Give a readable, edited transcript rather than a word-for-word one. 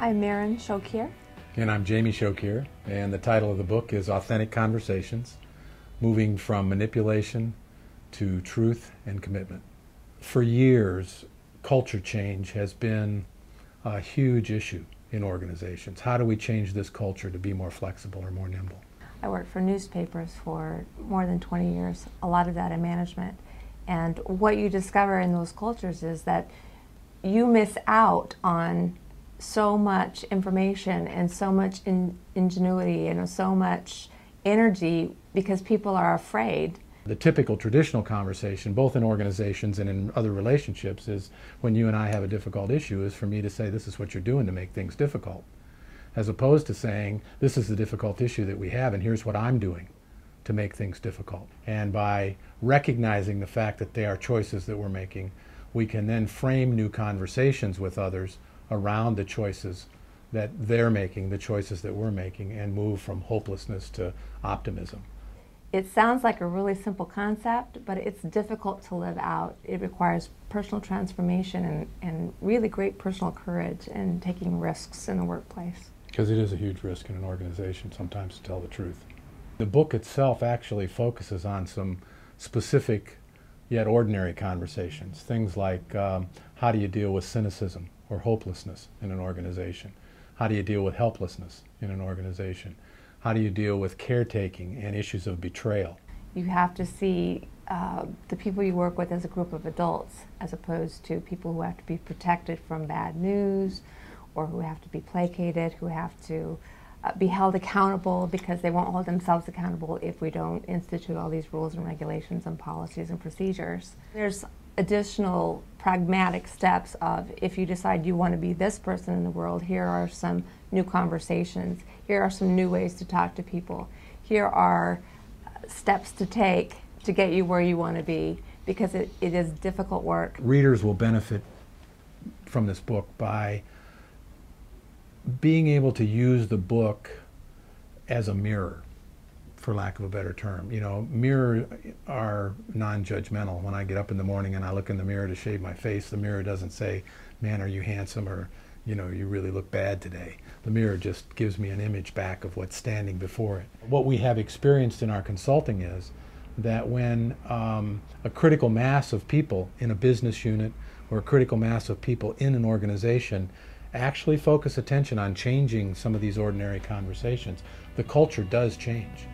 I'm Maren Showkier. And I'm Jamie Showkier, and the title of the book is Authentic Conversations, Moving from Manipulation to Truth and Commitment. For years, culture change has been a huge issue in organizations. How do we change this culture to be more flexible or more nimble? I worked for newspapers for more than 20 years, a lot of that in management. And what you discover in those cultures is that you miss out on so much information and so much ingenuity and so much energy because people are afraid. The typical traditional conversation, both in organizations and in other relationships, is when you and I have a difficult issue, is for me to say, this is what you're doing to make things difficult, as opposed to saying, this is the difficult issue that we have and here's what I'm doing to make things difficult. And by recognizing the fact that they are choices that we're making, we can then frame new conversations with others around the choices that they're making, the choices that we're making, and move from hopelessness to optimism. It sounds like a really simple concept, but it's difficult to live out. It requires personal transformation and really great personal courage and taking risks in the workplace. Because it is a huge risk in an organization sometimes to tell the truth. The book itself actually focuses on some specific yet ordinary conversations. Things like how do you deal with cynicism or hopelessness in an organization? How do you deal with helplessness in an organization? How do you deal with caretaking and issues of betrayal? You have to see the people you work with as a group of adults as opposed to people who have to be protected from bad news or who have to be placated, who have to be held accountable because they won't hold themselves accountable if we don't institute all these rules and regulations and policies and procedures. There's additional pragmatic steps of, if you decide you want to be this person in the world, here are some new conversations, here are some new ways to talk to people, here are steps to take to get you where you want to be, because it is difficult work. Readers will benefit from this book by being able to use the book as a mirror, for lack of a better term. You know, mirrors are non-judgmental. When I get up in the morning and I look in the mirror to shave my face, the mirror doesn't say, man, are you handsome, or, you know, you really look bad today. The mirror just gives me an image back of what's standing before it. What we have experienced in our consulting is that when a critical mass of people in a business unit or a critical mass of people in an organization actually focus attention on changing some of these ordinary conversations, the culture does change.